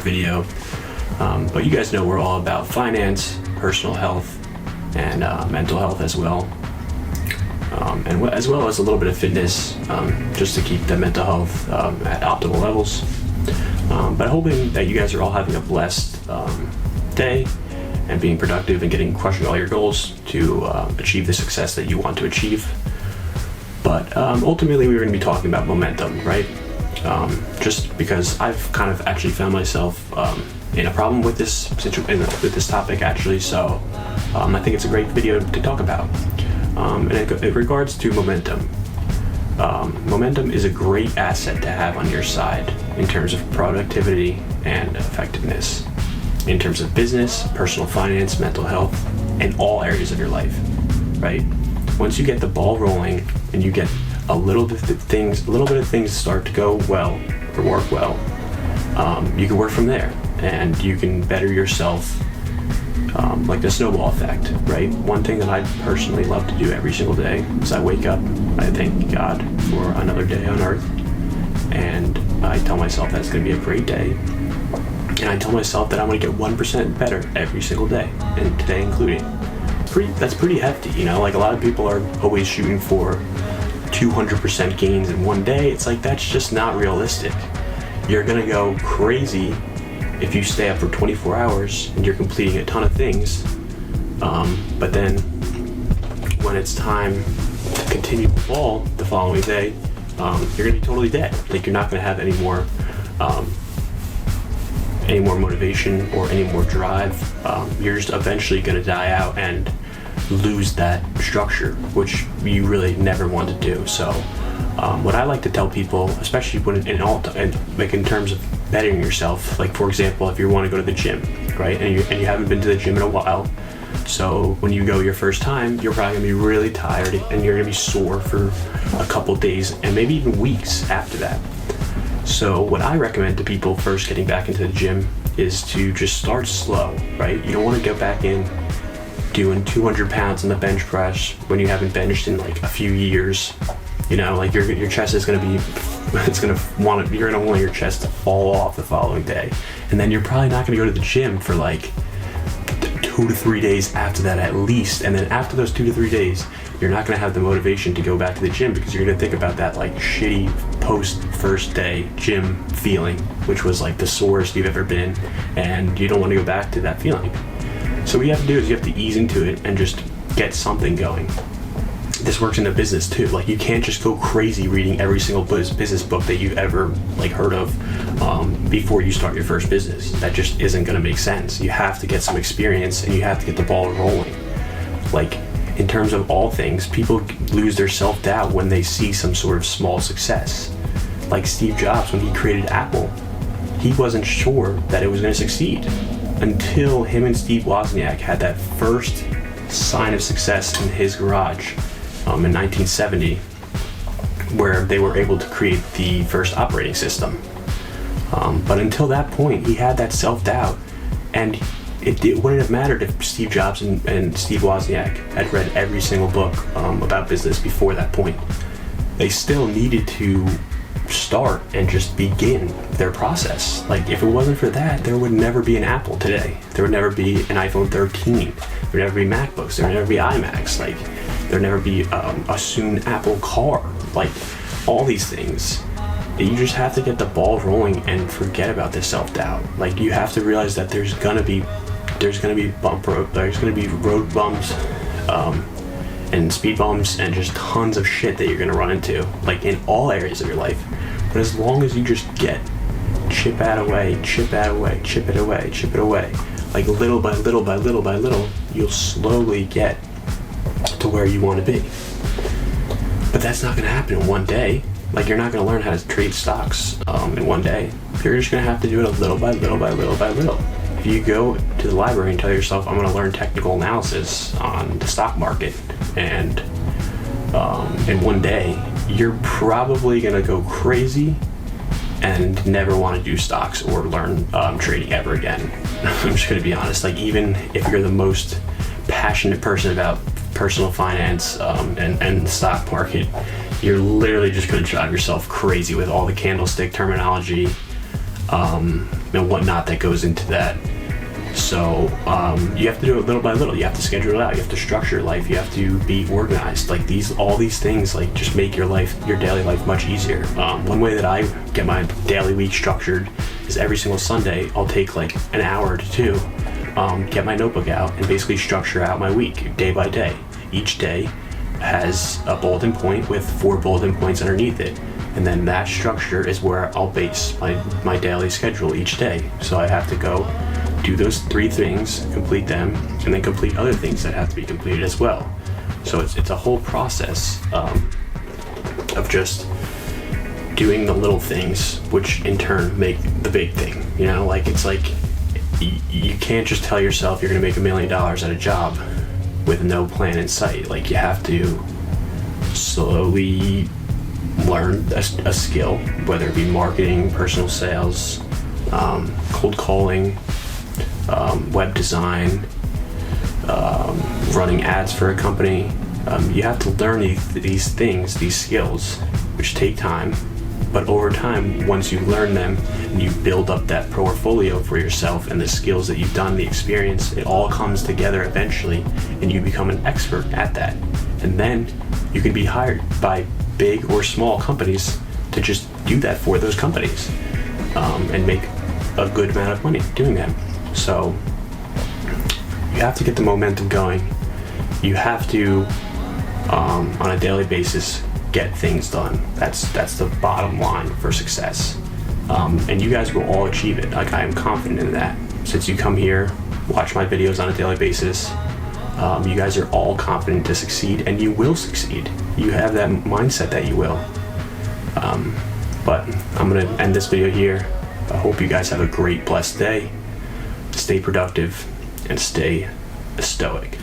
video. But you guys know we're all about finance, personal health, and mental health as well. And as well as a little bit of fitness, just to keep the mental health at optimal levels. But hoping that you guys are all having a blessed day and being productive and crushing all your goals to achieve the success that you want to achieve. But ultimately, we're going to be talking about momentum, right? Just because I've kind of actually found myself in a problem with this topic, actually. So I think it's a great video to talk about. And in regards to momentum, momentum is a great asset to have on your side in terms of productivity and effectiveness, in terms of business, personal finance, mental health, and all areas of your life, right? Once you get the ball rolling and you get a little bit of things start to go well or work well, you can work from there and you can better yourself, like the snowball effect, right? One thing that I personally love to do every single day is I wake up, I thank God for another day on earth, and I tell myself that's going to be a great day, and I tell myself that I'm going to get 1% better every single day, and today including. That's pretty hefty, you know? Like, a lot of people are always shooting for 200% gains in one day. It's like, that's just not realistic. You're going to go crazy if you stay up for 24 hours and you're completing a ton of things, but then when it's time to continue the ball the following day, you're gonna be totally dead. Like, you're not gonna have any more motivation or any more drive. You're just eventually gonna die out and lose that structure, which you really never want to do. So what I like to tell people, especially when in terms of bettering yourself, like, for example, if you want to go to the gym, right, and you haven't been to the gym in a while, so when you go your first time, you're probably gonna be really tired and you're gonna be sore for a couple days and maybe even weeks after that. So what I recommend to people first getting back into the gym is to just start slow, right? You don't want to get back in doing 200 pounds on the bench press when you haven't benched in like a few years. You know, like your chest is gonna you're gonna want your chest to fall off the following day, and then you're probably not gonna go to the gym for like 2 to 3 days after that at least. And then after those 2 to 3 days, you're not gonna have the motivation to go back to the gym because you're gonna think about that like shitty post first day gym feeling, which was like the sorest you've ever been, and you don't want to go back to that feeling. So what you have to do is you have to ease into it and just get something going. This works in a business too. Like, you can't just go crazy reading every single business book that you've ever like heard of before you start your first business. That just isn't going to make sense. You have to get some experience and you have to get the ball rolling. Like, in terms of all things, people lose their self-doubt when they see some sort of small success. Like Steve Jobs, when he created Apple, he wasn't sure that it was going to succeed until him and Steve Wozniak had that first sign of success in his garage in 1970, where they were able to create the first operating system. But until that point, he had that self-doubt, and it wouldn't have mattered if Steve Jobs and Steve Wozniak had read every single book about business before that point. They still needed to start and just begin their process. Like, if it wasn't for that, there would never be an Apple today. There would never be an iPhone 13. There would never be MacBooks. There would never be iMacs. Like, there would never be a soon Apple car. Like, all these things. You just have to get the ball rolling and forget about this self-doubt. Like, you have to realize that there's gonna be road bumps, and speed bumps, and just tons of shit that you're gonna run into, like, in all areas of your life. But as long as you just chip it away, like little by little, you'll slowly get to where you want to be. But that's not gonna happen in one day. Like, you're not gonna learn how to trade stocks in one day. You're just gonna have to do it a little by little. If you go to the library and tell yourself, I'm gonna learn technical analysis on the stock market, and in one day, you're probably gonna go crazy and never want to do stocks or learn trading ever again. I'm just gonna be honest. Like, even if you're the most passionate person about personal finance and the stock market, you're literally just gonna drive yourself crazy with all the candlestick terminology, and whatnot that goes into that. So you have to do it little by little. You have to schedule it out. You have to structure your life. You have to be organized. Like all these things, like just make your daily life much easier. One way that I get my daily week structured is every single Sunday I'll take like an hour to two, get my notebook out and basically structure out my week day by day. Each day has a bulletin point with 4 bulletin points underneath it. And then that structure is where I'll base my daily schedule each day. So I have to go do those 3 things, complete them, and then complete other things that have to be completed as well. So it's a whole process of just doing the little things, which in turn make the big thing. You know, like it's like you can't just tell yourself you're gonna make $1 million at a job with no plan in sight. Like you have to slowly learn a skill, whether it be marketing, personal sales, cold calling, web design, running ads for a company. You have to learn these things, these skills, which take time. But over time, once you learn them and you build up that portfolio for yourself and the skills that you've done, the experience, it all comes together eventually and you become an expert at that. And then you can be hired by big or small companies to just do that for those companies and make a good amount of money doing that. So you have to get the momentum going. You have to, on a daily basis, get things done. That's the bottom line for success. And you guys will all achieve it. Like I am confident in that. Since you come here, watch my videos on a daily basis, you guys are all confident to succeed, and you will succeed. You have that mindset that you will. But I'm gonna end this video here. I hope you guys have a great, blessed day. Stay productive and stay stoic.